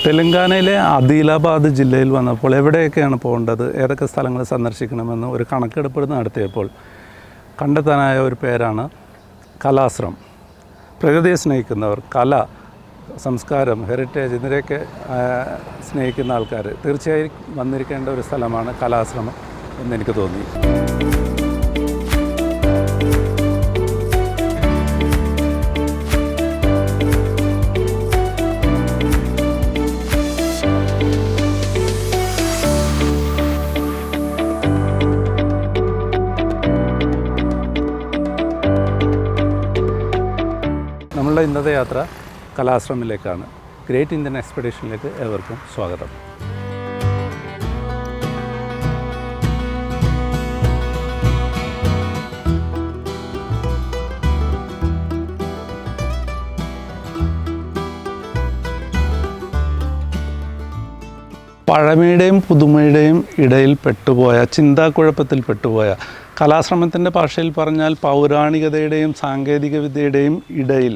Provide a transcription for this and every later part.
തെലങ്കാനയിലെ ആദിലാബാദ് ജില്ലയിൽ വന്നപ്പോൾ എവിടെയൊക്കെയാണ് പോകേണ്ടത്, ഏതൊക്കെ സ്ഥലങ്ങൾ സന്ദർശിക്കണമെന്ന് ഒരു കണക്കെടുപ്പ് നടത്തിയപ്പോൾ കണ്ടെത്താനായ ഒരു പേരാണ് കലാശ്രം. പ്രകൃതിയെ സ്നേഹിക്കുന്നവർ, കല, സംസ്കാരം, ഹെറിറ്റേജ് ഇതിനെയൊക്കെ സ്നേഹിക്കുന്ന ആൾക്കാർ തീർച്ചയായും വന്നിരിക്കേണ്ട ഒരു സ്ഥലമാണ് കലാശ്രമം എന്നെനിക്ക് തോന്നി. നമ്മളുടെ ഇന്നത്തെ യാത്ര കലാശ്രമിലേക്കാണ്. ഗ്രേറ്റ് ഇന്ത്യൻ എക്സ്പെഡീഷനിലേക്ക് ഏവർക്കും സ്വാഗതം. പഴമയുടെയും പുതുമയുടെയും ഇടയിൽ പെട്ടുപോയ, ചിന്താക്കുഴപ്പത്തിൽ പെട്ടുപോയ, കലാശ്രമത്തിൻ്റെ ഭാഷയിൽ പറഞ്ഞാൽ പൗരാണികതയുടെയും സാങ്കേതിക വിദ്യയുടെയും ഇടയിൽ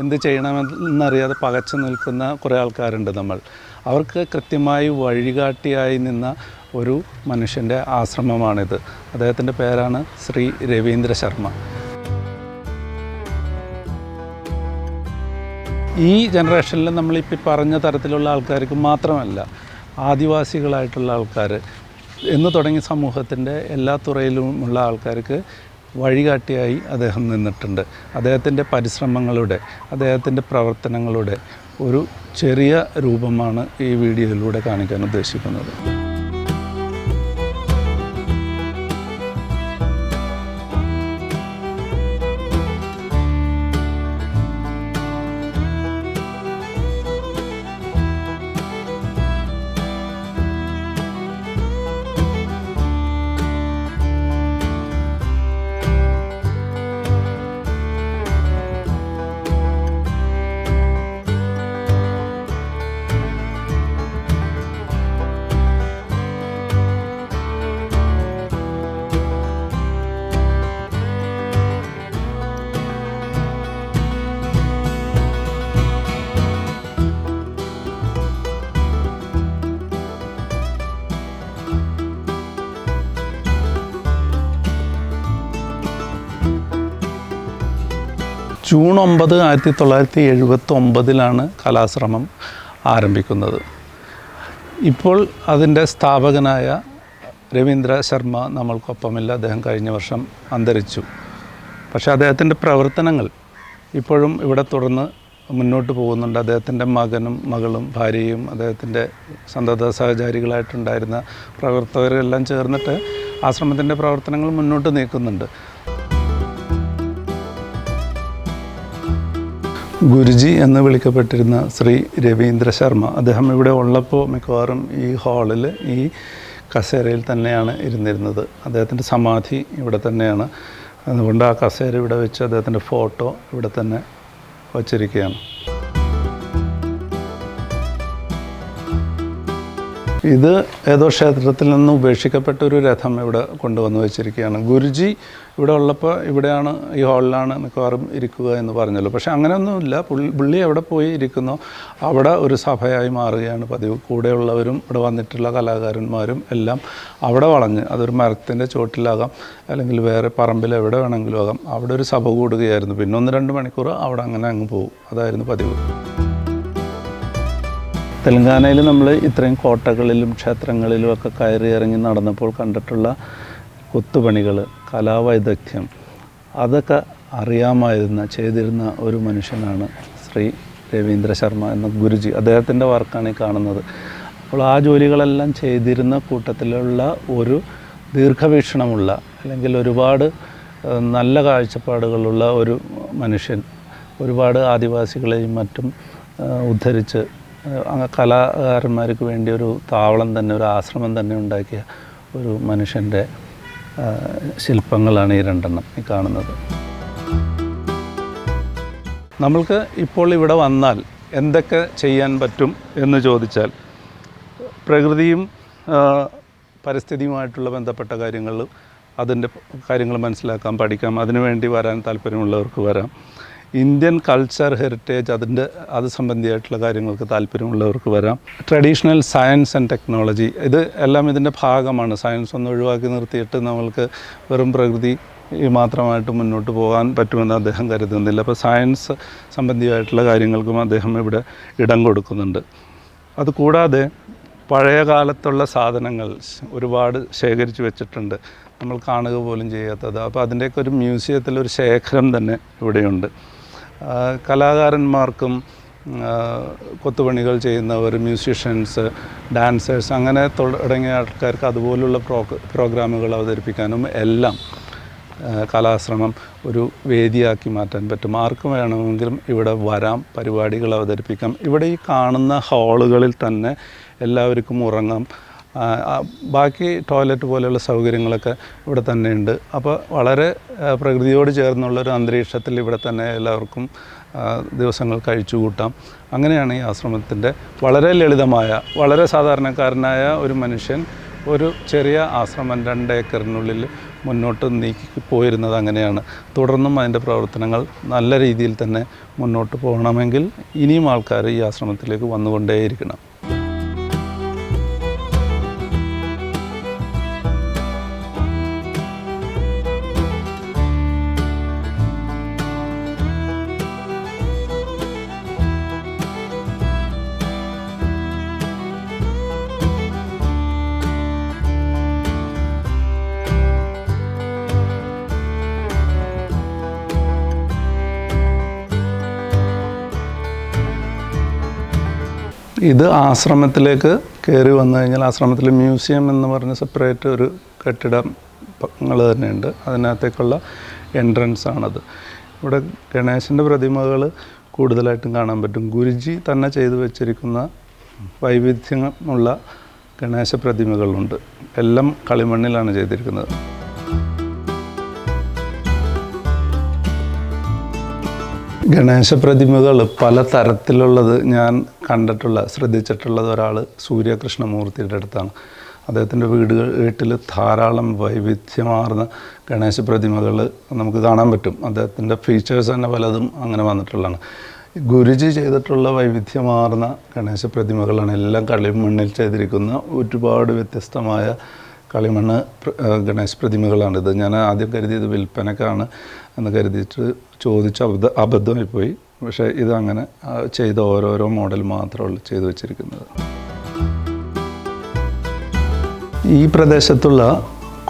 എന്ത് ചെയ്യണമെന്നറിയാതെ പകച്ചു നിൽക്കുന്ന കുറേ ആൾക്കാരുണ്ട് നമ്മൾ. അവർക്ക് കൃത്യമായി വഴികാട്ടിയായി നിന്ന ഒരു മനുഷ്യൻ്റെ ആശ്രമമാണിത്. അദ്ദേഹത്തിൻ്റെ പേരാണ് ശ്രീ രവീന്ദ്ര ശർമ്മ. ഈ ജനറേഷനിൽ നമ്മളിപ്പോൾ പറഞ്ഞ തരത്തിലുള്ള ആൾക്കാർക്ക് മാത്രമല്ല, ആദിവാസികളായിട്ടുള്ള ആൾക്കാർ എന്ന് തുടങ്ങി സമൂഹത്തിൻ്റെ എല്ലാ തുറയിലുമുള്ള ആൾക്കാർക്ക് വഴികാട്ടിയായി അദ്ദേഹം നിന്നിട്ടുണ്ട്. അദ്ദേഹത്തിൻ്റെ പരിശ്രമങ്ങളുടെ, അദ്ദേഹത്തിൻ്റെ പ്രവർത്തനങ്ങളുടെ ഒരു ചെറിയ രൂപമാണ് ഈ വീഡിയോയിലൂടെ കാണിക്കാൻ ഉദ്ദേശിക്കുന്നത്. ജൂൺ 9, 1979 കലാശ്രമം ആരംഭിക്കുന്നത്. ഇപ്പോൾ അതിൻ്റെ സ്ഥാപകനായ രവീന്ദ്ര ശർമ്മ നമ്മൾക്കൊപ്പമില്ല. അദ്ദേഹം കഴിഞ്ഞ വർഷം അന്തരിച്ചു. പക്ഷേ അദ്ദേഹത്തിൻ്റെ പ്രവർത്തനങ്ങൾ ഇപ്പോഴും ഇവിടെ തുടർന്ന് മുന്നോട്ട് പോകുന്നുണ്ട്. അദ്ദേഹത്തിൻ്റെ മകനും മകളും ഭാര്യയും അദ്ദേഹത്തിൻ്റെ സന്തത സഹചാരികളായിട്ടുണ്ടായിരുന്ന പ്രവർത്തകരെല്ലാം ചേർന്നിട്ട് ആശ്രമത്തിൻ്റെ പ്രവർത്തനങ്ങൾ മുന്നോട്ട് നീക്കുന്നുണ്ട്. ഗുരുജി എന്ന് വിളിക്കപ്പെട്ടിരുന്ന ശ്രീ രവീന്ദ്ര ശർമ്മ, അദ്ദേഹം ഇവിടെ ഉള്ളപ്പോൾ മിക്കവാറും ഈ ഹാളിൽ, ഈ കസേരയിൽ തന്നെയാണ് ഇരുന്നിരുന്നത്. അദ്ദേഹത്തിൻ്റെ സമാധി ഇവിടെ തന്നെയാണ്. അതുകൊണ്ട് ആ കസേര ഇവിടെ വെച്ച് അദ്ദേഹത്തിൻ്റെ ഫോട്ടോ ഇവിടെ തന്നെ വച്ചിരിക്കുകയാണ്. ഇത് ഏതോ ക്ഷേത്രത്തിൽ നിന്ന് ഉപേക്ഷിക്കപ്പെട്ട ഒരു രഥം ഇവിടെ കൊണ്ടുവന്ന് വെച്ചിരിക്കുകയാണ്. ഗുരുജി ഇവിടെ ഉള്ളപ്പോൾ ഇവിടെയാണ്, ഈ ഹാളിലാണ് മിക്കവാറും ഇരിക്കുക എന്ന് പറഞ്ഞല്ലോ. പക്ഷേ അങ്ങനെയൊന്നുമില്ല. പുള്ളി എവിടെ പോയി ഇരിക്കുന്നോ അവിടെ ഒരു സഭയായി മാറുകയാണ് പതിവ്. കൂടെയുള്ളവരും ഇവിടെ വന്നിട്ടുള്ള കലാകാരന്മാരും എല്ലാം അവിടെ വളഞ്ഞ്, അതൊരു മരത്തിൻ്റെ ചോട്ടിലാകാം അല്ലെങ്കിൽ വേറെ പറമ്പിൽ എവിടെ വേണമെങ്കിലും ആകാം, അവിടെ ഒരു സഭ കൂടുകയായിരുന്നു. പിന്നെ 1-2 മണിക്കൂർ അവിടെ അങ്ങനെ അങ്ങ് പോകും. അതായിരുന്നു പതിവ്. തെലങ്കാനയിൽ നമ്മൾ ഇത്രയും കോട്ടകളിലും ക്ഷേത്രങ്ങളിലും ഒക്കെ കയറി ഇറങ്ങി നടന്നപ്പോൾ കണ്ടിട്ടുള്ള കൊത്തുപണികൾ, കലാവൈദഗ്ധ്യം, അതൊക്കെ ചെയ്തിരുന്ന ഒരു മനുഷ്യനാണ് ശ്രീ രവീന്ദ്ര ശർമ്മ എന്ന ഗുരുജി. അദ്ദേഹത്തിൻ്റെ വർക്കാണ് ഈ കാണുന്നത്. അപ്പോൾ ആ ജോലികളെല്ലാം ചെയ്തിരുന്ന കൂട്ടത്തിലുള്ള ഒരു ദീർഘവീക്ഷണമുള്ള, അല്ലെങ്കിൽ ഒരുപാട് നല്ല കാഴ്ചപ്പാടുകളുള്ള ഒരു മനുഷ്യൻ. ഒരുപാട് ആദിവാസികളെയും മറ്റും ഉദ്ധരിച്ച് കലാകാരന്മാർക്ക് വേണ്ടി ഒരു താവളം തന്നെ, ഒരു ആശ്രമം തന്നെ ഉണ്ടാക്കിയ ഒരു മനുഷ്യൻ്റെ ശില്പങ്ങളാണ് ഈ 2 ഈ കാണുന്നത്. നമ്മൾക്ക് ഇപ്പോൾ ഇവിടെ വന്നാൽ എന്തൊക്കെ ചെയ്യാൻ പറ്റും എന്ന് ചോദിച്ചാൽ, പ്രകൃതിയും പരിസ്ഥിതിയുമായിട്ടുള്ള ബന്ധപ്പെട്ട കാര്യങ്ങൾ, അതിൻ്റെ കാര്യങ്ങൾ മനസ്സിലാക്കാം, പഠിക്കാം. അതിനുവേണ്ടി വരാൻ താല്പര്യമുള്ളവർക്ക് വരാം. ഇന്ത്യൻ കൾച്ചർ ഹെറിറ്റേജ് അത് സംബന്ധിയായിട്ടുള്ള കാര്യങ്ങൾക്ക് താല്പര്യമുള്ളവർക്ക് വരാം. ട്രഡീഷണൽ സയൻസ് ആൻഡ് ടെക്നോളജി ഇത് എല്ലാം ഇതിൻ്റെ ഭാഗമാണ്. സയൻസ് ഒന്ന് ഒഴിവാക്കി നിർത്തിയിട്ട് നമ്മൾക്ക് വെറും പ്രകൃതി മാത്രമായിട്ട് മുന്നോട്ട് പോകാൻ പറ്റുമെന്ന് അദ്ദേഹം കരുതുന്നില്ല. അപ്പോൾ സയൻസ് സംബന്ധിയായിട്ടുള്ള കാര്യങ്ങൾക്കും അദ്ദേഹം ഇവിടെ ഇടം കൊടുക്കുന്നുണ്ട്. അതുകൂടാതെ പഴയ കാലത്തുള്ള സാധനങ്ങൾ ഒരുപാട് ശേഖരിച്ച് വെച്ചിട്ടുണ്ട്, നമ്മൾ കാണുക പോലും ചെയ്യാത്തത്. അപ്പോൾ അതിൻ്റെയൊക്കെ ഒരു മ്യൂസിയത്തിലൊരു ശേഖരം തന്നെ ഇവിടെയുണ്ട്. കലാകാരന്മാർക്കും കൊത്തുപണികൾ ചെയ്യുന്നവർ, മ്യൂസിഷ്യൻസ്, ഡാൻസേഴ്സ് അങ്ങനെ തുടങ്ങിയ ആൾക്കാർക്ക് അതുപോലുള്ള പ്രോഗ്രാമുകൾ അവതരിപ്പിക്കാനും എല്ലാം കലാശ്രമം ഒരു വേദിയാക്കി മാറ്റാൻ പറ്റും. ആർക്കും വേണമെങ്കിലും ഇവിടെ വരാം, പരിപാടികൾ അവതരിപ്പിക്കാം. ഇവിടെ ഈ കാണുന്ന ഹാളുകളിൽ തന്നെ എല്ലാവർക്കും ഉറങ്ങാം. ബാക്കി ടോയ്ലറ്റ് പോലെയുള്ള സൗകര്യങ്ങളൊക്കെ ഇവിടെ തന്നെ ഉണ്ട്. അപ്പോൾ വളരെ പ്രകൃതിയോട് ചേർന്നുള്ളൊരു അന്തരീക്ഷത്തിൽ ഇവിടെ തന്നെ എല്ലാവർക്കും ദിവസങ്ങൾ കഴിച്ചു കൂട്ടാം. അങ്ങനെയാണ് ഈ ആശ്രമത്തിൻ്റെ വളരെ ലളിതമായ, വളരെ സാധാരണക്കാരനായ ഒരു മനുഷ്യൻ ഒരു ചെറിയ ആശ്രമം 2 ഏക്കറിനുള്ളിൽ മുന്നോട്ട് നീക്കി പോയിരുന്നത് അങ്ങനെയാണ്. തുടർന്നും അതിൻ്റെ പ്രവർത്തനങ്ങൾ നല്ല രീതിയിൽ തന്നെ മുന്നോട്ട് പോകണമെങ്കിൽ ഇനിയും ആൾക്കാർ ഈ ആശ്രമത്തിലേക്ക് വന്നുകൊണ്ടേയിരിക്കണം. ഇത് ആശ്രമത്തിലേക്ക് കയറി വന്നു കഴിഞ്ഞാൽ ആശ്രമത്തിൽ മ്യൂസിയം എന്ന് പറഞ്ഞ സെപ്പറേറ്റ് ഒരു കെട്ടിടങ്ങൾ തന്നെയുണ്ട്. അതിനകത്തേക്കുള്ള എൻട്രൻസ് ആണത്. ഇവിടെ ഗണേശൻ്റെ പ്രതിമകൾ കൂടുതലായിട്ടും കാണാൻ പറ്റും. ഗുരുജി തന്നെ ചെയ്തു വെച്ചിരിക്കുന്ന വൈവിധ്യമുള്ള ഗണേശ പ്രതിമകളുണ്ട്. എല്ലാം കളിമണ്ണിലാണ് ചെയ്തിരിക്കുന്നത്. ഗണേശ പ്രതിമകൾ പല തരത്തിലുള്ളത് ഞാൻ ശ്രദ്ധിച്ചിട്ടുള്ളത് ഒരാൾ സൂര്യകൃഷ്ണമൂർത്തിയുടെ അടുത്താണ്. അദ്ദേഹത്തിൻ്റെ വീട്ടിൽ ധാരാളം വൈവിധ്യമാർന്ന ഗണേശ പ്രതിമകൾ നമുക്ക് കാണാൻ പറ്റും. അദ്ദേഹത്തിൻ്റെ ഫീച്ചേഴ്സ് തന്നെ പലതും അങ്ങനെ വന്നിട്ടുള്ളതാണ്. ഗുരുജി ചെയ്തിട്ടുള്ള വൈവിധ്യമാർന്ന ഗണേശ പ്രതിമകളാണ്. എല്ലാം കളിമണ്ണിൽ ചെയ്തിരിക്കുന്ന ഒരുപാട് വ്യത്യസ്തമായ കളിമണ്ണ് ഗണേശ പ്രതിമകളാണിത്. ഞാൻ ആദ്യം കരുതിയത് വിൽപ്പനക്കാണ് എന്ന് കരുതിയിട്ട് അബദ്ധമായി പോയി. പക്ഷേ ഇതങ്ങനെ ചെയ്ത ഓരോരോ മോഡൽ മാത്രമേ ചെയ്തു വച്ചിരിക്കുന്നത്. ഈ പ്രദേശത്തുള്ള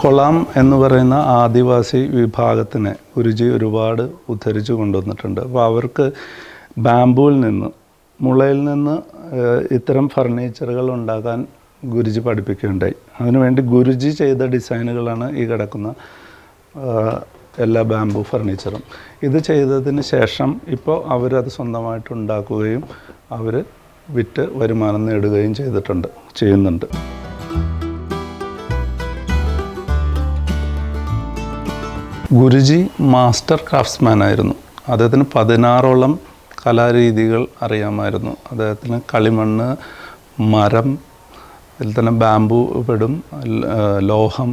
കൊളാം എന്ന് പറയുന്ന ആദിവാസി വിഭാഗത്തിനെ ഗുരുജി ഒരുപാട് ഉദ്ധരിച്ചു കൊണ്ടുവന്നിട്ടുണ്ട്. അപ്പോൾ അവർക്ക് ബാംബുവിൽ നിന്ന്, മുളയിൽ നിന്ന് ഇത്തരം ഫർണിച്ചറുകൾ ഉണ്ടാക്കാൻ ഗുരുജി പഠിപ്പിക്കുകയുണ്ടായി. അതിനുവേണ്ടി ഗുരുജി ചെയ്ത ഡിസൈനുകളാണ് ഈ കിടക്കുന്ന എല്ലാ ബാംബു ഫർണിച്ചറും. ഇത് ചെയ്തതിന് ശേഷം ഇപ്പോൾ അവരത് സ്വന്തമായിട്ട് ഉണ്ടാക്കുകയും അവർ വിറ്റ് വരുമാനം നേടുകയും ചെയ്യുന്നുണ്ട്. ഗുരുജി മാസ്റ്റർ ക്രാഫ്റ്റ്സ്മാൻ ആയിരുന്നു. അദ്ദേഹത്തിന് 16ഓളം കലാരീതികൾ അറിയാമായിരുന്നു. അദ്ദേഹത്തിന് കളിമണ്ണ്, മരം, ഇതിൽ തന്നെ ബാംബു പെടും, ലോഹം,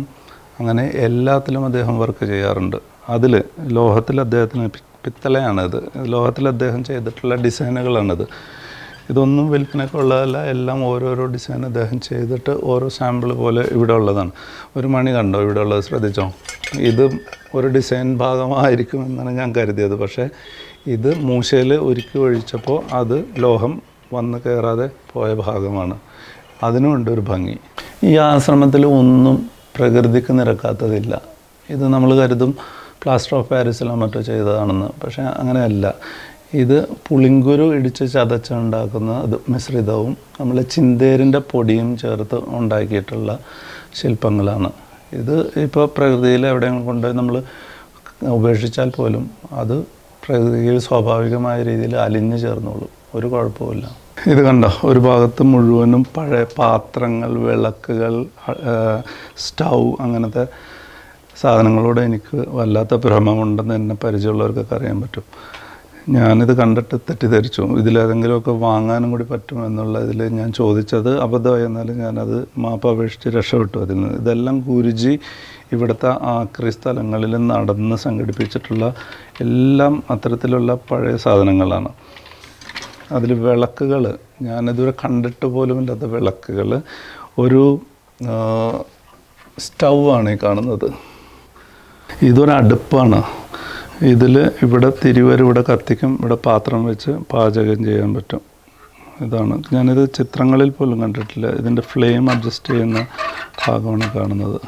അങ്ങനെ എല്ലാത്തിലും അദ്ദേഹം വർക്ക് ചെയ്യാറുണ്ട്. അതിൽ ലോഹത്തിൽ അദ്ദേഹത്തിന് പിത്തളയാണിത്. ലോഹത്തിൽ അദ്ദേഹം ചെയ്തിട്ടുള്ള ഡിസൈനുകളാണിത്. ഇതൊന്നും വിൽപ്പനയ്ക്ക് ഉള്ളതല്ല. എല്ലാം ഓരോരോ ഡിസൈൻ അദ്ദേഹം ചെയ്തിട്ട് ഓരോ സാമ്പിൾ പോലെ ഇവിടെ ഉള്ളതാണ്. ഒരു മണി കണ്ടോ ഇവിടെ ഉള്ളത്, ശ്രദ്ധിച്ചോ? ഇത് ഒരു ഡിസൈൻ ഭാഗമായിരിക്കുമെന്നാണ് ഞാൻ കരുതിയത്. പക്ഷേ ഇത് മൂശയിൽ ഒരുക്കി ഒഴിച്ചപ്പോൾ അത് ലോഹം വന്ന് കയറാതെ പോയ ഭാഗമാണ്. അതിനുമുണ്ട് ഒരു ഭംഗി. ഈ ആശ്രമത്തിൽ ഒന്നും പ്രകൃതിക്ക് നിരക്കാത്തതില്ല. ഇത് നമ്മൾ കരുതും പ്ലാസ്റ്റർ ഓഫ് പാരീസിലോ മറ്റോ ചെയ്തതാണെന്ന്. പക്ഷേ അങ്ങനെയല്ല. ഇത് പുളിങ്കുരു ഇടിച്ച് ചതച്ചുണ്ടാക്കുന്ന മിശ്രിതവും നമ്മൾ ചിന്തേരിൻ്റെ പൊടിയും ചേർത്ത് ഉണ്ടാക്കിയിട്ടുള്ള ശില്പങ്ങളാണ്. ഇത് ഇപ്പോൾ പ്രകൃതിയിൽ എവിടെയെങ്കിലും കൊണ്ട് നമ്മൾ ഉപേക്ഷിച്ചാൽ പോലും അത് പ്രകൃതിയിൽ സ്വാഭാവികമായ രീതിയിൽ അലിഞ്ഞു ചേർന്നോളും, ഒരു കുഴപ്പമില്ല. ഇത് കണ്ടോ, ഒരു ഭാഗത്ത് മുഴുവനും പഴയ പാത്രങ്ങൾ, വിളക്കുകൾ, സ്റ്റൗ, അങ്ങനത്തെ സാധനങ്ങളോട് എനിക്ക് വല്ലാത്ത ഭ്രമമുണ്ടെന്ന് എന്നെ പരിചയമുള്ളവർക്കൊക്കെ അറിയാൻ പറ്റും. ഞാനിത് കണ്ടിട്ട് തെറ്റിദ്ധരിച്ചു. ഇതിലേതെങ്കിലുമൊക്കെ വാങ്ങാനും കൂടി പറ്റുമെന്നുള്ള ഇതിൽ ഞാൻ ചോദിച്ചത് അബദ്ധമായി. എന്നാലും ഞാനത് മാപ്പ് അപേക്ഷിച്ച് രക്ഷപ്പെട്ടു അതിൽ നിന്ന്. ഇതെല്ലാം ഗുരുജി ഇവിടുത്തെ ആക്രി സ്ഥലങ്ങളിൽ നടന്ന് സംഘടിപ്പിച്ചിട്ടുള്ള എല്ലാം അത്തരത്തിലുള്ള പഴയ സാധനങ്ങളാണ്. അതിൽ വിളക്കുകൾ, ഞാനിതുവരെ കണ്ടിട്ട് പോലുമില്ലാത്ത വിളക്കുകൾ, ഒരു സ്റ്റൗവാണ് ഈ കാണുന്നത്. ഇതൊരു അടുപ്പാണ്. ഇതിൽ ഇവിടെ തിരിവരിവിടെ കത്തിക്കും, ഇവിടെ പാത്രം വെച്ച് പാചകം ചെയ്യാൻ പറ്റും. ഇതാണ്, ഞാനിത് ചിത്രങ്ങളിൽ പോലും കണ്ടിട്ടില്ല. ഇതിൻ്റെ ഫ്ലെയിം അഡ്ജസ്റ്റ് ചെയ്യുന്ന ഭാഗമാണ് കാണുന്നത്.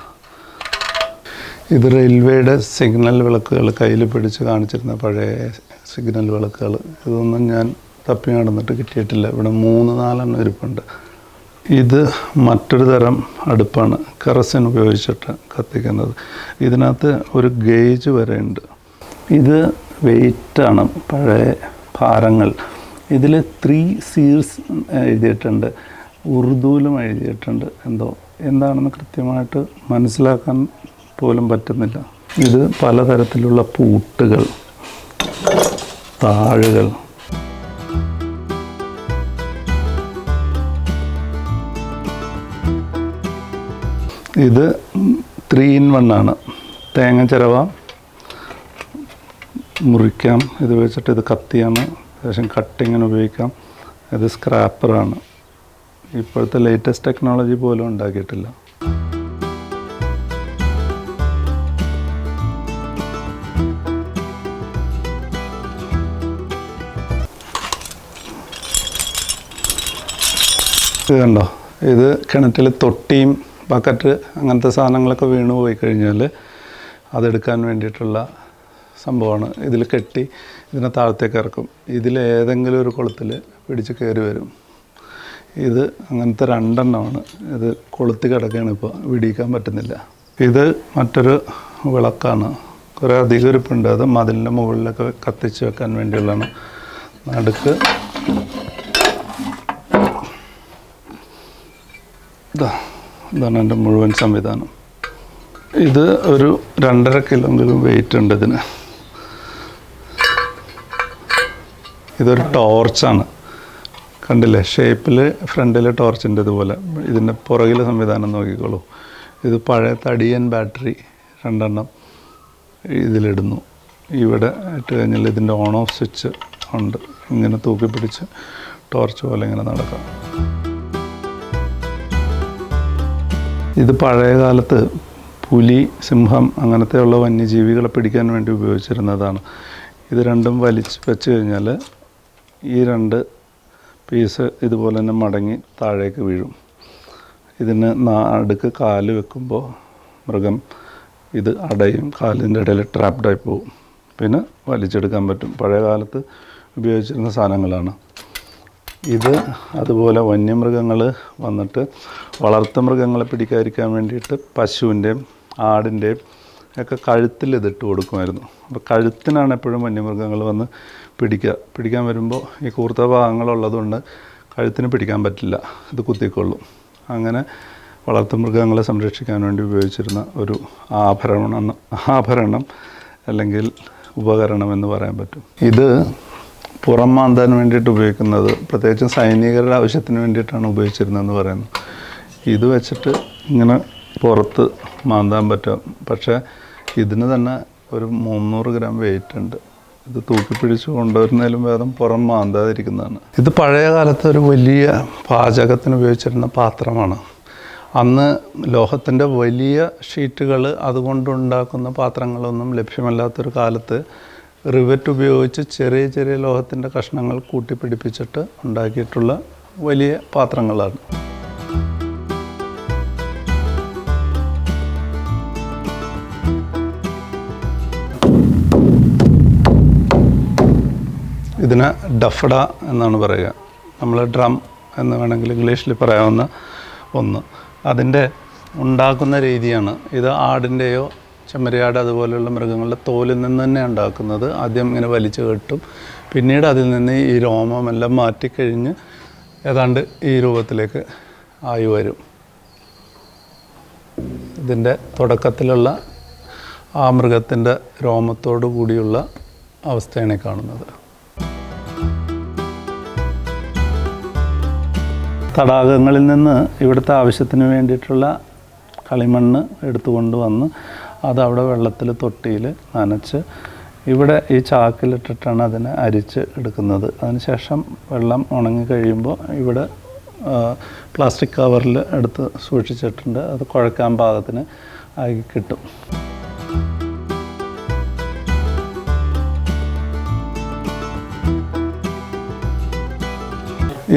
ഇത് റെയിൽവേയുടെ സിഗ്നൽ വിളക്കുകൾ, കയ്യിൽ പിടിച്ച് കാണിച്ചിരുന്ന പഴയ സിഗ്നൽ വിളക്കുകൾ. ഇതൊന്നും ഞാൻ തപ്പി നടന്നിട്ട് കിട്ടിയിട്ടില്ല. ഇവിടെ 3-4 ഇരിപ്പുണ്ട്. ഇത് മറ്റൊരു തരം അടുപ്പാണ്, കെറസിൻ ഉപയോഗിച്ചിട്ട് കത്തിക്കുന്നത്. ഇതിനകത്ത് ഒരു ഗേജ് വരെ ഉണ്ട്. ഇത് വെയിറ്റാണ്, പഴയ ഭാരങ്ങൾ. ഇതിൽ 3 C's എഴുതിയിട്ടുണ്ട്, ഉറുദുവിലും എഴുതിയിട്ടുണ്ട്. എന്താണെന്ന് കൃത്യമായിട്ട് മനസ്സിലാക്കാൻ പോലും പറ്റുന്നില്ല. ഇത് പലതരത്തിലുള്ള പൂട്ടുകൾ, താഴുകൾ. ഇത് 3 in 1 ആണ്. തേങ്ങ ചിരവാം, മുറിക്കാം, ഇത് വെച്ചിട്ട് ഇത് കത്തിയാണ്, അത്യാവശ്യം കട്ടിങ്ങിന് ഉപയോഗിക്കാം. ഇത് സ്ക്രാപ്പറാണ്. ഇപ്പോഴത്തെ ലേറ്റസ്റ്റ് ടെക്നോളജി പോലും ഉണ്ടാക്കിയിട്ടില്ല. ഇത് കണ്ടോ, ഇത് കിണറ്റിൽ തൊട്ടിയും ബക്കറ്റ് അങ്ങനത്തെ സാധനങ്ങളൊക്കെ വീണു പോയി കഴിഞ്ഞാൽ അതെടുക്കാൻ വേണ്ടിയിട്ടുള്ള സംഭവമാണ്. ഇതിൽ കെട്ടി ഇതിനെ താഴത്തേക്ക് ഇറക്കും. ഇതിലേതെങ്കിലും ഒരു കുളത്തിൽ പിടിച്ച് കയറി വരും. ഇത് അങ്ങനത്തെ 2 എണ്ണമാണ്. ഇത് കൊളുത്തി കിടക്കുകയാണ്, ഇപ്പോൾ വിടിയിക്കാൻ പറ്റുന്നില്ല. ഇത് മറ്റൊരു വിളക്കാണ്, കുറേ അധികം ഇരിപ്പുണ്ട്. അത് മതിലിൻ്റെ മുകളിലൊക്കെ കത്തിച്ച് വെക്കാൻ വേണ്ടിയുള്ളതാണ്. നടുക്ക് ഇതാണ് എൻ്റെ മുഴുവൻ സംവിധാനം. ഇത് ഒരു 2.5 കിലോയെങ്കിലും വെയിറ്റ് ഉണ്ട് ഇതിന്. ഇതൊരു ടോർച്ചാണ്, കണ്ടില്ലേ ഷേപ്പിൽ, ഫ്രണ്ടിൽ ടോർച്ചിൻ്റെ ഇതുപോലെ. ഇതിൻ്റെ പുറകിലെ സംവിധാനം നോക്കിക്കോളൂ. ഇത് പഴയ തടിയൻ ബാറ്ററി 2 എണ്ണം ഇതിലിടുന്നു. ഇവിടെ ഇട്ട് കഴിഞ്ഞാൽ ഇതിൻ്റെ ഓൺ ഓഫ് സ്വിച്ച് ഉണ്ട്. ഇങ്ങനെ തൂക്കി പിടിച്ച് ടോർച്ച് പോലെ ഇങ്ങനെ നടക്കാം. ഇത് പഴയ കാലത്ത് പുലി, സിംഹം അങ്ങനത്തെയുള്ള വന്യജീവികളെ പിടിക്കാൻ വേണ്ടി ഉപയോഗിച്ചിരുന്നതാണ്. ഇത് രണ്ടും വലിച്ച് വെച്ച് കഴിഞ്ഞാൽ ഈ 2 പീസ് ഇതുപോലെ തന്നെ മടങ്ങി താഴേക്ക് വീഴും. ഇതിന് നടുക്ക് കാല് വെക്കുമ്പോൾ മൃഗം ഇത് അടയും, കാലിൻ്റെ ഇടയിൽ ട്രാപ്ഡായി പോകും. പിന്നെ വലിച്ചെടുക്കാൻ പറ്റും. പഴയ കാലത്ത് ഉപയോഗിച്ചിരുന്ന സാധനങ്ങളാണ്. ഇത് അതുപോലെ വന്യമൃഗങ്ങൾ വന്നിട്ട് വളർത്തു മൃഗങ്ങളെ പിടിക്കാതിരിക്കാൻ വേണ്ടിയിട്ട് പശുവിൻ്റെയും ആടിൻ്റെയും ഒക്കെ കഴുത്തിൽ ഇതിട്ട് കൊടുക്കുമായിരുന്നു. അപ്പോൾ കഴുത്തിനാണ് എപ്പോഴും വന്യമൃഗങ്ങൾ വന്ന് പിടിക്കാൻ വരുമ്പോൾ ഈ കൂർത്ത ഭാഗങ്ങളുള്ളതുകൊണ്ട് കഴുത്തിന് പിടിക്കാൻ പറ്റില്ല, ഇത് കുത്തിക്കൊള്ളും. അങ്ങനെ വളർത്തു മൃഗങ്ങളെ സംരക്ഷിക്കാൻ വേണ്ടി ഉപയോഗിച്ചിരുന്ന ഒരു ആഭരണം അല്ലെങ്കിൽ ഉപകരണം എന്ന് പറയാൻ പറ്റും. ഇത് പുറം മാന്താൻ വേണ്ടിയിട്ട് ഉപയോഗിക്കുന്നത്, പ്രത്യേകിച്ചും സൈനികരുടെ ആവശ്യത്തിന് വേണ്ടിയിട്ടാണ് ഉപയോഗിച്ചിരുന്നതെന്ന് പറയുന്നു. ഇത് വെച്ചിട്ട് ഇങ്ങനെ പുറത്ത് മാന്താൻ പറ്റും. പക്ഷേ ഇതിന് തന്നെ ഒരു 300 ഗ്രാം വെയിറ്റ് ഉണ്ട്. ഇത് തൂക്കിപ്പിടിച്ച് കൊണ്ടുവരുന്നതിലും ഭേദം പുറം മാന്താതിരിക്കുന്നതാണ്. ഇത് പഴയ കാലത്ത് ഒരു വലിയ പാചകത്തിന് ഉപയോഗിച്ചിരുന്ന പാത്രമാണ്. അന്ന് ലോഹത്തിൻ്റെ വലിയ ഷീറ്റുകൾ അതുകൊണ്ടുണ്ടാക്കുന്ന പാത്രങ്ങളൊന്നും ലഭ്യമല്ലാത്തൊരു കാലത്ത് റിവറ്റ് ഉപയോഗിച്ച് ചെറിയ ചെറിയ ലോഹത്തിൻ്റെ കഷ്ണങ്ങൾ കൂട്ടിപ്പിടിപ്പിച്ചിട്ട് ഉണ്ടാക്കിയിട്ടുള്ള വലിയ പാത്രങ്ങളാണ്. ഇതിന് ഡഫഡ എന്നാണ് പറയുക. നമ്മൾ ഡ്രം എന്ന് വേണമെങ്കിൽ ഇംഗ്ലീഷിൽ പറയാവുന്ന ഒന്ന്. അതിൻ്റെ ഉണ്ടാക്കുന്ന രീതിയാണ്. ഇത് ആടിൻ്റെയോ ചെമ്മരിയാട് അതുപോലെയുള്ള മൃഗങ്ങളുടെ തോലിൽ നിന്ന് തന്നെ ഉണ്ടാക്കുന്നത്. ആദ്യം ഇങ്ങനെ വലിച്ചു കെട്ടും, പിന്നീട് അതിൽ നിന്ന് ഈ രോമമെല്ലാം മാറ്റിക്കഴിഞ്ഞ് ഏതാണ്ട് ഈ രൂപത്തിലേക്ക് ആയി വരും. ഇതിൻ്റെ തുടക്കത്തിലുള്ള ആ മൃഗത്തിൻ്റെ രോമത്തോടു കൂടിയുള്ള അവസ്ഥയാണ് കാണുന്നത്. തടാകങ്ങളിൽ നിന്ന് ഇവിടുത്തെ ആവശ്യത്തിന് വേണ്ടിയിട്ടുള്ള കളിമണ്ണ് എടുത്തുകൊണ്ട് വന്ന് അതവിടെ വെള്ളത്തിൽ തൊട്ടിയിൽ നനച്ച് ഇവിടെ ഈ ചാക്കിലിട്ടിട്ടാണ് അതിനെ അരിച്ച് എടുക്കുന്നത്. അതിനുശേഷം വെള്ളം ഉണങ്ങി കഴിയുമ്പോൾ ഇവിടെ പ്ലാസ്റ്റിക് കവറിൽ എടുത്ത് സൂക്ഷിച്ചിട്ടുണ്ട്. അത് കുഴക്കാൻ പാകത്തിന് ആയി കിട്ടും.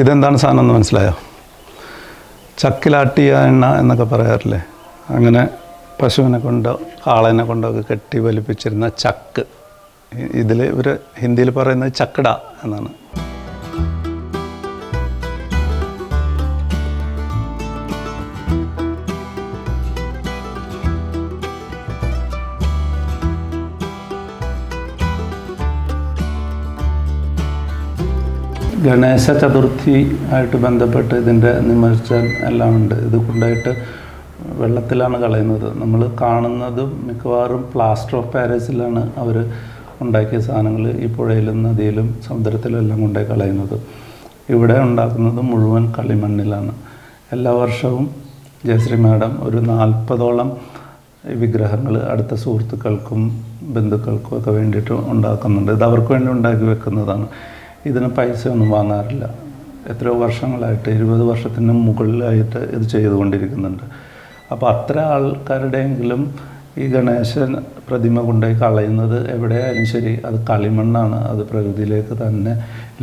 ഇതെന്താണ് സാധനം എന്ന് മനസ്സിലായോ? ചക്കിലാട്ടിയ എണ്ണ എന്നൊക്കെ പറയാറില്ലേ, അങ്ങനെ പശുവിനെ കൊണ്ടോ കാളേനെ കൊണ്ടോ ഒക്കെ കെട്ടി വലിപ്പിച്ചിരുന്ന ചക്ക്. ഇതിൽ ഇവർ ഹിന്ദിയിൽ പറയുന്നത് ചക്കട എന്നാണ്. ഗണേശ ചതുർത്ഥി ആയിട്ട് ബന്ധപ്പെട്ട് ഇതിൻ്റെ നിമജ്ജനം എല്ലാം ഉണ്ട്. ഇത് കൊണ്ടായിട്ട് വെള്ളത്തിലാണ് കളയുന്നത്. നമ്മൾ കാണുന്നതും മിക്കവാറും പ്ലാസ്റ്റർ ഓഫ് പാരീസിലാണ് അവർ ഉണ്ടാക്കിയ സാധനങ്ങൾ ഈ പുഴയിലും നദിയിലും സമുദ്രത്തിലും എല്ലാം കൊണ്ടുപോയി കളയുന്നത്. ഇവിടെ ഉണ്ടാക്കുന്നത് മുഴുവൻ കളിമണ്ണിലാണ്. എല്ലാ വർഷവും ജയശ്രീ മാഡം ഒരു 40ഓളം വിഗ്രഹങ്ങൾ അടുത്ത സുഹൃത്തുക്കൾക്കും ബന്ധുക്കൾക്കും ഒക്കെ വേണ്ടിയിട്ട് ഉണ്ടാക്കുന്നുണ്ട്. ഇത് അവർക്ക് വേണ്ടി ഉണ്ടാക്കി വെക്കുന്നതാണ്. ഇതിന് പൈസ ഒന്നും വാങ്ങാറില്ല. എത്രയോ വർഷങ്ങളായിട്ട് 20 വർഷത്തിന് മുകളിലായിട്ട് ഇത് ചെയ്തുകൊണ്ടിരിക്കുന്നുണ്ട്. അപ്പോൾ അത്ര ആൾക്കാരുടെയെങ്കിലും ഈ ഗണേശൻ പ്രതിമ കൊണ്ടുപോയി കളയുന്നത് എവിടെയായാലും ശരി അത് കളിമണ്ണാണ്, അത് പ്രകൃതിയിലേക്ക് തന്നെ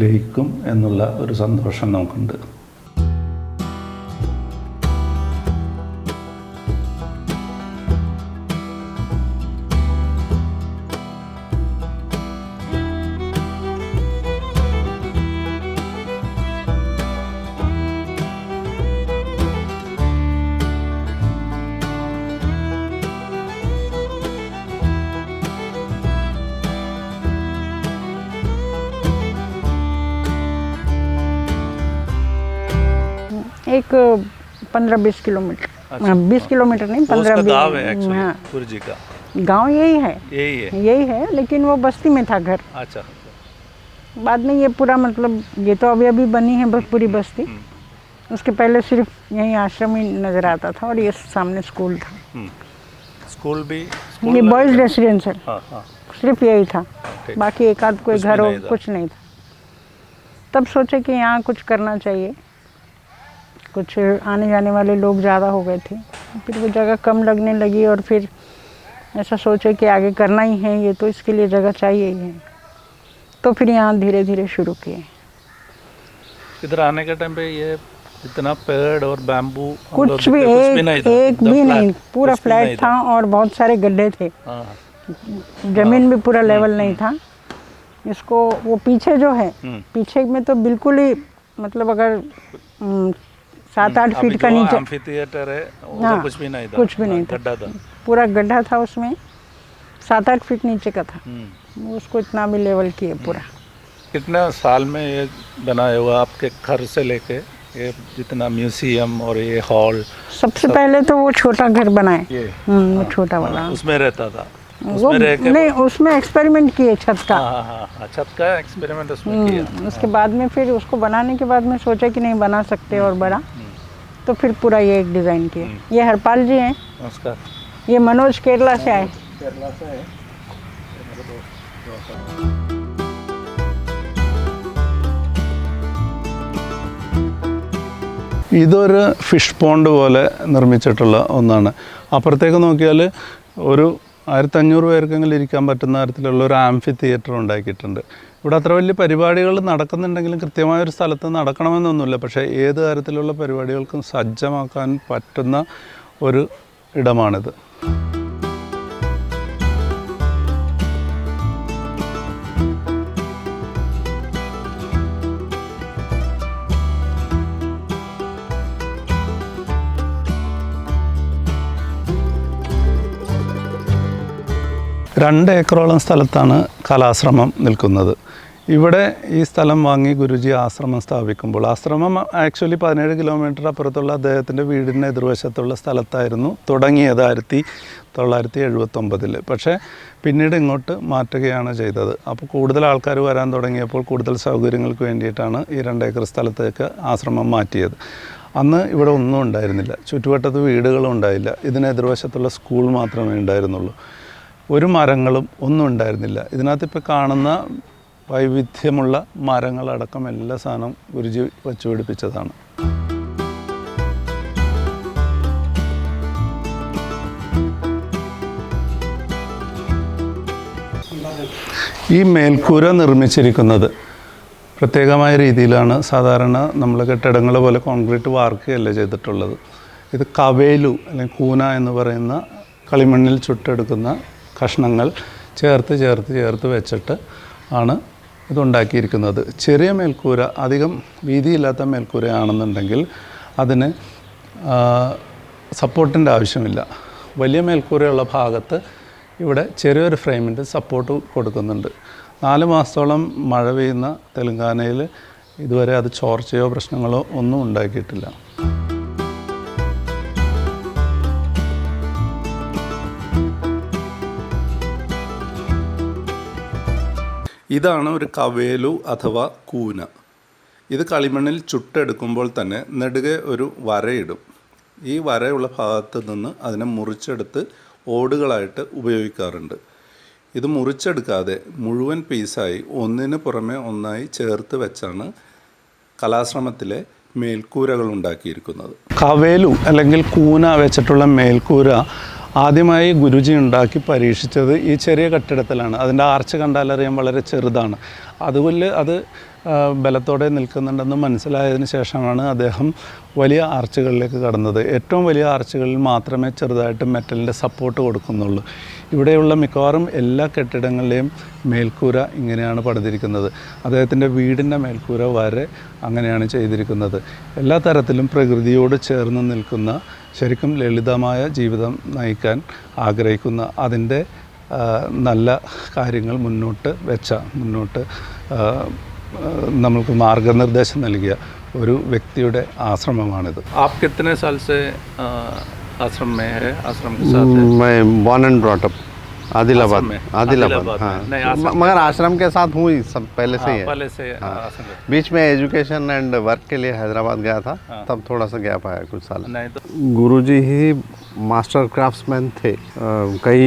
ലയിക്കും എന്നുള്ള ഒരു സന്തോഷം നമുക്കുണ്ട്. एक 15-20 किलोमीटर। अच्छा, 20 किलोमीटर नहीं, 15-20 गाँव है एक्चुअली। हाँ, गुरुजी का गाँव यही है लेकिन वो बस्ती में था घर। अच्छा, बाद में ये पूरा मतलब ये तो अभी बनी है बस पूरी बस्ती। उसके पहले सिर्फ यही आश्रम ही नजर आता था और ये सामने स्कूल था। स्कूल भी ये बॉयज रेसिडेंशियल सिर्फ यही था, बाकी एक आध कोई घर हो कुछ नहीं था। तब सोचे कि यहाँ कुछ करना चाहिए, कुछ आने जाने वाले लोग ज़्यादा हो गए थे, फिर वो जगह कम लगने लगी और फिर ऐसा सोचे कि आगे करना ही है ये, तो इसके लिए जगह चाहिए ही है, तो फिर यहाँ धीरे धीरे शुरू किए। इधर आने के टाइम पे ये इतना पेड़ और बैम्बू कुछ भी एक भी नहीं, पूरा फ्लैट था और बहुत सारे गड्ढे थे। जमीन भी पूरा लेवल नहीं था। इसको वो पीछे जो है पीछे में तो बिल्कुल ही मतलब अगर 7-8 फीट का नीचे एम्फी थिएटर है, हाँ, कुछ भी नहीं था, गड्ढा था, पूरा गड्ढा था, उसमें 7-8 फीट नीचे का था। उसको इतना भी लेवल किए पूरा। कितने साल में ये बनाया हुआ आपके घर से लेके ये जितना म्यूजियम और ये हॉल? सबसे पहले तो वो छोटा घर बनाए, वो छोटा वाला, उसमें रहता था। वो नहीं, उसमें एक्सपेरिमेंट किए छत का। छत का एक्सपेरिमेंट उसमें किया। उसके बाद में फिर उसको बनाने के बाद में सोचा कि नहीं बना सकते और बड़ा, तो फिर पूरा ये एक डिज़ाइन किया। ये हरपाल जी हैं, नमस्कार। ये मनोज केरला से आए। केरला से है। ഇതൊരു ഫിഷ് പോണ്ട് പോലെ നിർമ്മിച്ചിട്ടുള്ള ഒന്നാണ്. അപ്പുറത്തേക്ക് നോക്കിയാൽ ഒരു 1500 പേർക്കെങ്കിലും ഇരിക്കാൻ പറ്റുന്ന തരത്തിലുള്ള ഒരു ആംഫി തിയേറ്റർ ഉണ്ടാക്കിയിട്ടുണ്ട്. ഇവിടെ അത്ര വലിയ പരിപാടികൾ നടക്കുന്നുണ്ടെങ്കിലും കൃത്യമായൊരു സ്ഥലത്ത് നടക്കണമെന്നൊന്നുമില്ല. പക്ഷേ ഏത് തരത്തിലുള്ള പരിപാടികൾക്കും സജ്ജമാക്കാൻ പറ്റുന്ന ഒരു ഇടമാണിത്. രണ്ട് ഏക്കറോളം സ്ഥലത്താണ് കലാശ്രമം നിൽക്കുന്നത്. ഇവിടെ ഈ സ്ഥലം വാങ്ങി ഗുരുജി ആശ്രമം സ്ഥാപിക്കുമ്പോൾ, ആശ്രമം ആക്ച്വലി 17 കിലോമീറ്റർ അപ്പുറത്തുള്ള അദ്ദേഹത്തിൻ്റെ വീടിൻ്റെ എതിർവശത്തുള്ള സ്ഥലത്തായിരുന്നു തുടങ്ങിയത് 1979. പക്ഷേ പിന്നീട് ഇങ്ങോട്ട് മാറ്റുകയാണ് ചെയ്തത്. അപ്പോൾ കൂടുതൽ ആൾക്കാർ വരാൻ തുടങ്ങിയപ്പോൾ കൂടുതൽ സൗകര്യങ്ങൾക്ക് വേണ്ടിയിട്ടാണ് ഈ 2 ഏക്കർ സ്ഥലത്തേക്ക് ആശ്രമം മാറ്റിയത്. അന്ന് ഇവിടെ ഒന്നും ഉണ്ടായിരുന്നില്ല, ചുറ്റുവട്ടത്ത് വീടുകളും ഉണ്ടായില്ല, ഇതിന് എതിർവശത്തുള്ള സ്കൂൾ മാത്രമേ ഉണ്ടായിരുന്നുള്ളൂ. ഒരു മരങ്ങളും ഒന്നും ഉണ്ടായിരുന്നില്ല. ഇതിനകത്ത് ഇപ്പോൾ കാണുന്ന വൈവിധ്യമുള്ള മരങ്ങളടക്കം എല്ലാ സാധനവും ഗുരുജി വച്ചു പിടിപ്പിച്ചതാണ്. ഈ മേൽക്കൂര നിർമ്മിച്ചിരിക്കുന്നത് പ്രത്യേകമായ രീതിയിലാണ്. സാധാരണ നമ്മൾ കെട്ടിടങ്ങൾ പോലെ കോൺക്രീറ്റ് വാർക്കുകയല്ല ചെയ്തിട്ടുള്ളത്. ഇത് കവേലു അല്ലെങ്കിൽ കൂന എന്ന് പറയുന്ന കളിമണ്ണിൽ ചുട്ടെടുക്കുന്ന കഷ്ണങ്ങൾ ചേർത്ത് വെച്ചിട്ട് ആണ് ഇതുണ്ടാക്കിയിരിക്കുന്നത്. ചെറിയ മേൽക്കൂര, അധികം വീതിയില്ലാത്ത മേൽക്കൂരയാണെന്നുണ്ടെങ്കിൽ അതിന് സപ്പോർട്ടിൻ്റെ ആവശ്യമില്ല. വലിയ മേൽക്കൂരയുള്ള ഭാഗത്ത് ഇവിടെ ചെറിയൊരു ഫ്രെയിമിൻ്റെ സപ്പോർട്ട് കൊടുക്കുന്നുണ്ട്. 4 മാസത്തോളം മഴ പെയ്യുന്ന തെലങ്കാനയിൽ ഇതുവരെ അത് ചോർച്ചയോ പ്രശ്നങ്ങളോ ഒന്നും ഉണ്ടാക്കിയിട്ടില്ല. ഇതാണ് ഒരു കവേലു അഥവാ കൂന. ഇത് കളിമണ്ണിൽ ചുട്ടെടുക്കുമ്പോൾ തന്നെ നെടുകെ ഒരു വരയിടും. ഈ വരയുള്ള ഭാഗത്ത് നിന്ന് അതിനെ മുറിച്ചെടുത്ത് ഓടുകളായിട്ട് ഉപയോഗിക്കാറുണ്ട്. ഇത് മുറിച്ചെടുക്കാതെ മുഴുവൻ പീസായി ഒന്നിന് പുറമെ ഒന്നായി ചേർത്ത് വെച്ചാണ് കലാശ്രമത്തിലെ മേൽക്കൂരകൾ ഉണ്ടാക്കിയിരിക്കുന്നത്. കവേലു അല്ലെങ്കിൽ കൂന വെച്ചിട്ടുള്ള മേൽക്കൂര ആദ്യമായി ഗുരുജി ഉണ്ടാക്കി പരീക്ഷിച്ചത് ഈ ചെറിയ കെട്ടിടത്തിലാണ്. അതിൻ്റെ ആർച്ച് കണ്ടാലറിയാൻ വളരെ ചെറുതാണ്. അതുപോലെ അത് ബലത്തോടെ നിൽക്കുന്നുണ്ടെന്ന് മനസ്സിലായതിന് ശേഷമാണ് അദ്ദേഹം വലിയ ആർച്ചുകളിലേക്ക് കടന്നത്. ഏറ്റവും വലിയ ആർച്ചുകളിൽ മാത്രമേ ചെറുതായിട്ട് മെറ്റലിൻ്റെ സപ്പോർട്ട് കൊടുക്കുന്നുള്ളൂ. ഇവിടെയുള്ള മിക്കവാറും എല്ലാ കെട്ടിടങ്ങളിലെയും മേൽക്കൂര ഇങ്ങനെയാണ് പണിതിരിക്കുന്നത്. അദ്ദേഹത്തിൻ്റെ വീടിൻ്റെ മേൽക്കൂര വരെ അങ്ങനെയാണ് ചെയ്തിരിക്കുന്നത്. എല്ലാ തരത്തിലും പ്രകൃതിയോട് ചേർന്ന് നിൽക്കുന്ന, ശരിക്കും ലളിതമായ ജീവിതം നയിക്കാൻ ആഗ്രഹിക്കുന്ന, അതിൻ്റെ നല്ല കാര്യങ്ങൾ മുന്നോട്ട് നമ്മൾക്ക് മാർഗനിർദ്ദേശം നൽകിയ ഒരു വ്യക്തിയുടെ ആശ്രമമാണിത്. आप कितने साल से आश्रम में है? आश्रम के साथ है? मैं born and brought up Adilabad हाँ, मगर आश्रम के साथ हूँ सब पहले से ही है। पहले से बीच में एजुकेशन एंड वर्क के लिए हैदराबाद गया था, तब थोड़ा सा गैप आया कुछ साल। गुरुजी ही मास्टर क्राफ्ट्समैन थे, कई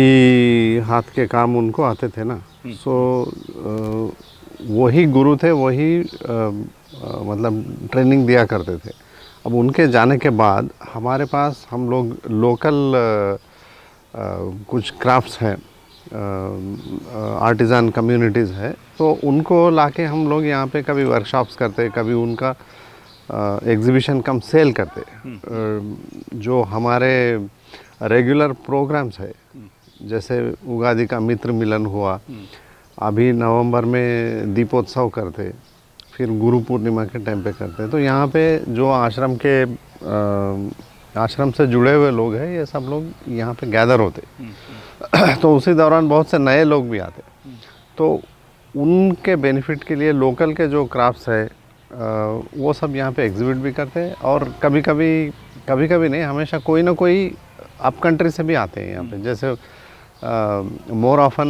हाथ के काम उनको आते थे ना, सो वही गुरु थे, वही मतलब ट्रेनिंग दिया करते थे। अब उनके जाने के बाद हमारे पास हम लोग लोकल कुछ क्राफ्ट्स हैं, आर्टिज़न कम्युनिटीज़ है, तो उनको लाके हम लोग यहाँ पे कभी वर्कशॉप्स करते, कभी उनका एग्ज़िबिशन कम सेल करते। जो हमारे रेगुलर प्रोग्राम्स है, जैसे उगादि का मित्र मिलन हुआ, अभी नवंबर में दीपोत्सव करते, फिर गुरु पूर्णिमा के टाइम पे करते। तो यहाँ पे जो आश्रम से जुड़े हुए लोग हैं, ये सब लोग यहाँ पे गैदर होते। तो उसी दौरान बहुत से नए लोग भी आते, तो उनके बेनिफिट के लिए लोकल के जो क्राफ्ट्स है वो सब यहाँ पे एग्जिबिट भी करते हैं। और कभी कभी नहीं, हमेशा कोई ना कोई अप कंट्री से भी आते हैं यहाँ पे। जैसे मोर ऑफन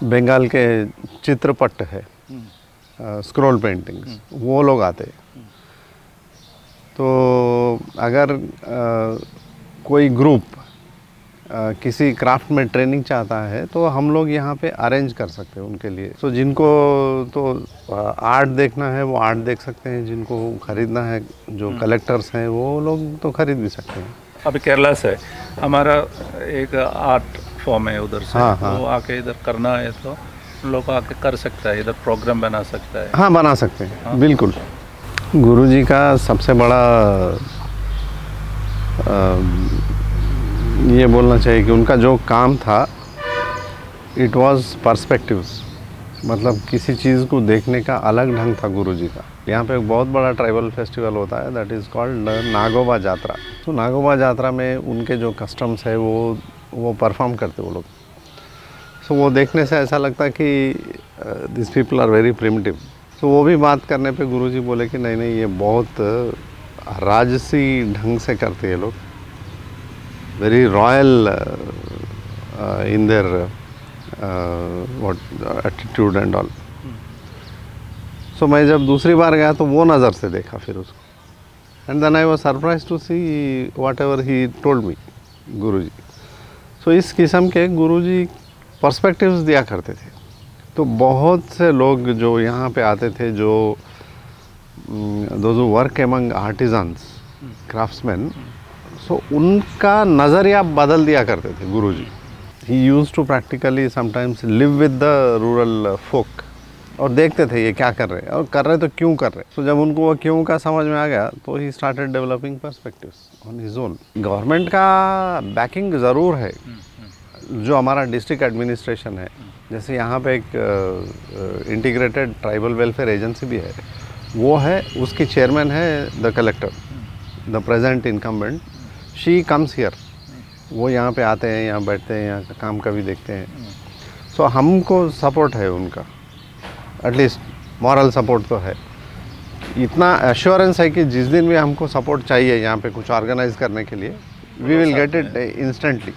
बंगाल के चित्रपट है, स्क्रॉल पेंटिंग्स, वो लोग आते। तो अगर कोई ग्रुप किसी क्राफ्ट में ट्रेनिंग चाहता है तो हम लोग यहाँ पे अरेंज कर सकते हैं उनके लिए। तो जिनको तो आर्ट देखना है वो आर्ट देख सकते हैं, जिनको ख़रीदना है, जो कलेक्टर्स हैं वो लोग तो ख़रीद भी सकते हैं। अभी केरला से हमारा एक आर्ट फॉर्म है उधर से, हाँ, हाँ। वो आके इधर करना है तो लोग आके कर सकता है, इधर प्रोग्राम बना सकता है। हाँ, बना सकते हैं, हाँ। बिल्कुल। गुरुजी का सबसे बड़ा ये बोलना चाहिए कि उनका जो काम था, इट वाज पर्सपेक्टिव्स, मतलब किसी चीज़ को देखने का अलग ढंग था गुरुजी का। यहाँ पे एक बहुत बड़ा ट्राइबल फेस्टिवल होता है, दैट इज़ कॉल्ड नागोबा जात्रा। तो नागोबा जात्रा में उनके जो कस्टम्स है वो परफॉर्म करते वो लोग। सो वो देखने से ऐसा लगता है कि this people are very primitive. तो वो भी बात करने पे गुरुजी बोले कि नहीं ये बहुत राजसी ढंग से करते हैं लोग, very royal in their what attitude and all. So मैं जब दूसरी बार गया तो वो नज़र से देखा फिर उसको And then I was surprised to see whatever he told me, Guruji. So इस किस्म के गुरुजी पर्सपेक्टिव्स दिया करते थे. तो बहुत से लोग जो यहाँ पे आते थे, जो those who work among artisans, craftsmen, so उनका नज़रिया बदल दिया करते थे गुरुजी. He used to practically sometimes live with the rural folk और देखते थे ये क्या कर रहे हैं और कर रहे तो क्यों कर रहे हैं. तो जब उनको वो क्यों का समझ में आ गया तो he started developing perspectives on his own. Government का बैकिंग ज़रूर है. जो हमारा डिस्ट्रिक्ट एडमिनिस्ट्रेशन है, जैसे यहाँ पे एक इंटीग्रेटेड ट्राइबल वेलफेयर एजेंसी भी है, वो है, उसकी चेयरमैन है the collector, the present incumbent. She comes here. वो यहाँ पे आते हैं, यहाँ बैठते हैं, यहाँ का काम का भी देखते हैं. सो हमको सपोर्ट है उनका, एटलीस्ट मॉरल सपोर्ट तो है. इतना एश्योरेंस है कि जिस दिन भी हमको सपोर्ट चाहिए यहाँ पे कुछ ऑर्गेनाइज करने के लिए, we will get it instantly.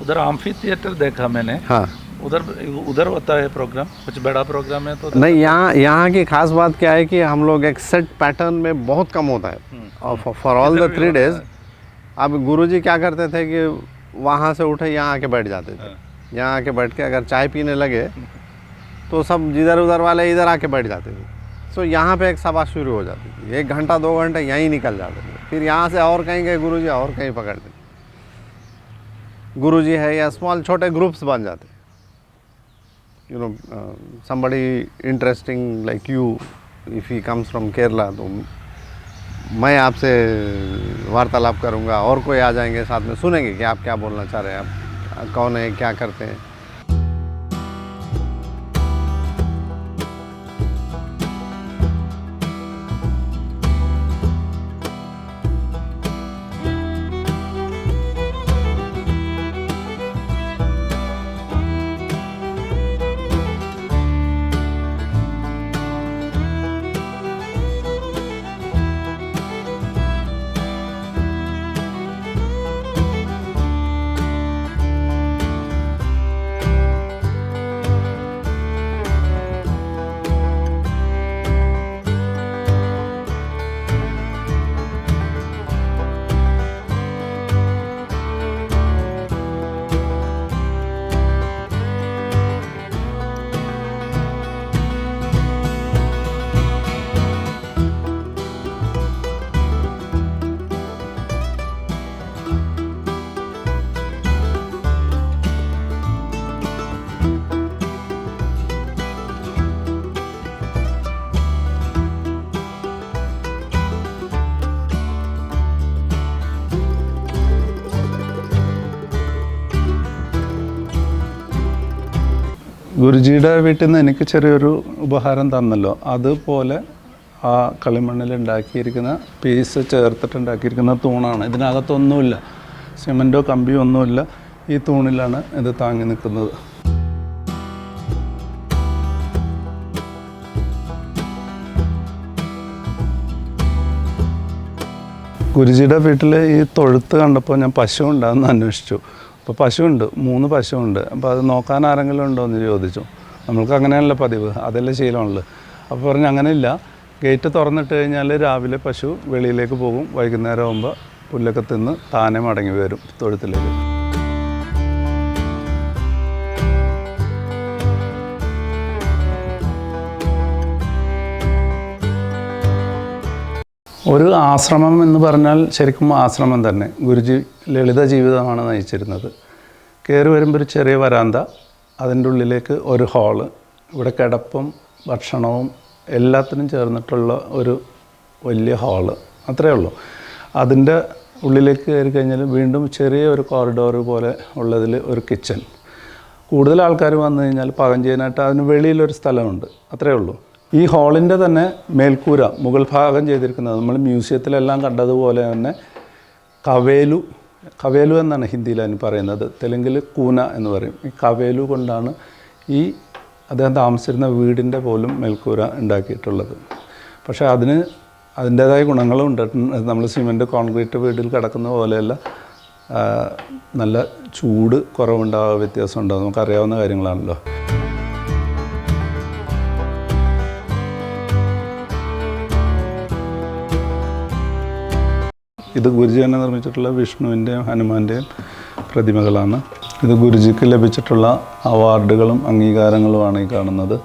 उधर आम्फी थिएटर देखा मैंने. हाँ, उधर होता है प्रोग्राम, कुछ बड़ा प्रोग्राम है तो नहीं. यहाँ की खास बात क्या है कि हम लोग एक सेट पैटर्न में बहुत कम होता है. और फॉर ऑल द 3 days अब गुरुजी क्या करते थे कि वहाँ से उठे यहाँ आके बैठ जाते थे. यहाँ आके बैठ के अगर चाय पीने लगे तो सब जिधर उधर वाले इधर आके बैठ जाते थे. सो यहाँ पे एक सभा शुरू हो जाती थी. 1 घंटा 2 घंटे यहीं निकल जाते थे. फिर यहाँ से और कहीं गए गुरुजी, और कहीं पकड़ते थे. गुरुजी है या स्मॉल छोटे ग्रुप्स बन जाते. You know, somebody interesting like you, if he comes from Kerala, तो मैं आपसे वार्तालाप करूँगा और कोई आ जाएंगे साथ में, सुनेंगे कि आप क्या बोलना चाह रहे हैं, आप कौन है, क्या करते हैं. ഗുരുജിയുടെ വീട്ടിൽ നിന്ന് എനിക്ക് ചെറിയൊരു ഉപഹാരം തന്നല്ലോ, അതുപോലെ ആ കളിമണ്ണിൽ ഉണ്ടാക്കിയിരിക്കുന്ന പീസ് ചേർത്തിട്ടുണ്ടാക്കിയിരിക്കുന്ന തൂണാണ്. ഇതിനകത്തൊന്നുമില്ല, സിമൻറ്റോ കമ്പിയോ ഒന്നുമില്ല. ഈ തൂണിലാണ് ഇത് താങ്ങി നിൽക്കുന്നത്. ഗുരുജിയുടെ വീട്ടിൽ ഈ തൊഴുത്ത് കണ്ടപ്പോൾ ഞാൻ പശു ഉണ്ടാകുമെന്ന് അന്വേഷിച്ചു. അപ്പോൾ പശുവുണ്ട്, 3 പശുവുണ്ട്. അപ്പോൾ അത് നോക്കാൻ ആരെങ്കിലും ഉണ്ടോ എന്ന് ചോദിച്ചു. നമ്മൾക്ക് അങ്ങനെയല്ല പതിവ്, അതല്ലേ ശീലമുള്ളത്. അപ്പോൾ പറഞ്ഞു അങ്ങനെയില്ല, ഗേറ്റ് തുറന്നിട്ട് കഴിഞ്ഞാൽ രാവിലെ പശു വെളിയിലേക്ക് പോകും, വൈകുന്നേരം ആകുമ്പോൾ പുല്ലൊക്കെ തിന്ന് താനെ മടങ്ങി വരും തൊഴുത്തിലേക്ക്. ഒരു ആശ്രമം എന്ന് പറഞ്ഞാൽ ശരിക്കും ആശ്രമം തന്നെ. ഗുരുജി ലളിത ജീവിതമാണ് നയിച്ചിരുന്നത്. കയറി വരുമ്പോൾ ഒരു ചെറിയ വരാന്ത, അതിൻ്റെ ഉള്ളിലേക്ക് ഒരു ഹാള്, ഇവിടെ കിടപ്പും ഭക്ഷണവും എല്ലാത്തിനും ചേർന്നിട്ടുള്ള ഒരു വലിയ ഹാള്, അത്രയേ ഉള്ളൂ. അതിൻ്റെ ഉള്ളിലേക്ക് കയറി കഴിഞ്ഞാൽ വീണ്ടും ചെറിയ ഒരു കോറിഡോർ പോലെ ഉള്ളതിൽ ഒരു കിച്ചൺ. കൂടുതൽ ആൾക്കാർ വന്നു കഴിഞ്ഞാൽ പാകം ചെയ്യാനായിട്ട് അതിന് വെളിയിലൊരു സ്ഥലമുണ്ട്, അത്രയേ ഉള്ളൂ. ഈ ഹാളിൻ്റെ തന്നെ മേൽക്കൂര മുകൾ ഭാഗം ചെയ്തിരിക്കുന്നത് നമ്മൾ മ്യൂസിയത്തിലെല്ലാം കണ്ടതുപോലെ തന്നെ കവേലു എന്നാണ് ഹിന്ദിയിൽ അതിന് പറയുന്നത്, തെലുങ്കിൽ കൂന എന്ന് പറയും. ഈ കവേലു കൊണ്ടാണ് ഈ അദ്ദേഹം താമസിച്ചിരുന്ന വീടിൻ്റെ പോലും മേൽക്കൂര ഉണ്ടാക്കിയിട്ടുള്ളത്. പക്ഷേ അതിൻ്റേതായ ഗുണങ്ങളും ഉണ്ട്. നമ്മൾ സിമൻറ്റ് കോൺക്രീറ്റ് വീട്ടിൽ കിടക്കുന്ന പോലെയല്ല, നല്ല ചൂട് കുറവുണ്ടാവുക, വ്യത്യാസം ഉണ്ടാകും, നമുക്കറിയാവുന്ന കാര്യങ്ങളാണല്ലോ. ഇത് ഗുരുജി തന്നെ നിർമ്മിച്ചിട്ടുള്ള വിഷ്ണുവിൻ്റെയും ഹനുമാൻ്റെയും പ്രതിമകളാണ്. ഇത് ഗുരുജിക്ക് ലഭിച്ചിട്ടുള്ള അവാർഡുകളും അംഗീകാരങ്ങളുമാണ് ഈ കാണുന്നത്.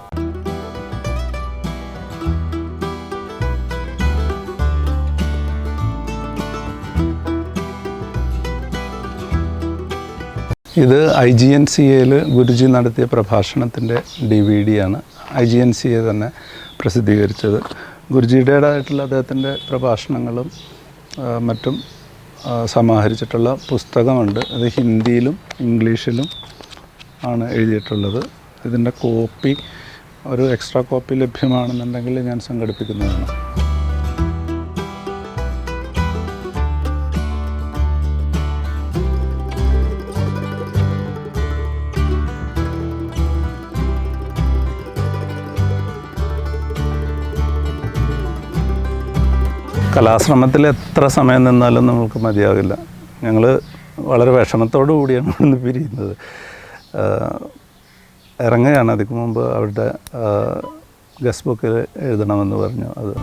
ഇത് IGNCAയിൽ ഗുരുജി നടത്തിയ പ്രഭാഷണത്തിൻ്റെ DVD ആണ്. IGNCA തന്നെ പ്രസിദ്ധീകരിച്ചത്. ഗുരുജിയുടേതായിട്ടുള്ള അദ്ദേഹത്തിൻ്റെ പ്രഭാഷണങ്ങളും മറ്റും സമാഹരിച്ചിട്ടുള്ള പുസ്തകമുണ്ട്. അത് ഹിന്ദിയിലും ഇംഗ്ലീഷിലും ആണ് എഴുതിയിട്ടുള്ളത്. ഇതിൻ്റെ കോപ്പി, ഒരു എക്സ്ട്രാ കോപ്പി ലഭ്യമാണെന്നുണ്ടെങ്കിൽ ഞാൻ സംഘടിപ്പിക്കുന്നതാണ്. കലാശ്രമത്തിൽ എത്ര സമയം നിന്നാലും നമ്മൾക്ക് മതിയാകില്ല. ഞങ്ങൾ വളരെ വിഷമത്തോടു കൂടിയാണ് ഇവിടുന്ന് പിരിയുന്നത്. ഇറങ്ങുകയാണ്. അതിക്ക് മുമ്പ് അവരുടെ ഗസ്റ്റ് ബുക്കിൽ എഴുതണമെന്ന് പറഞ്ഞു. അത്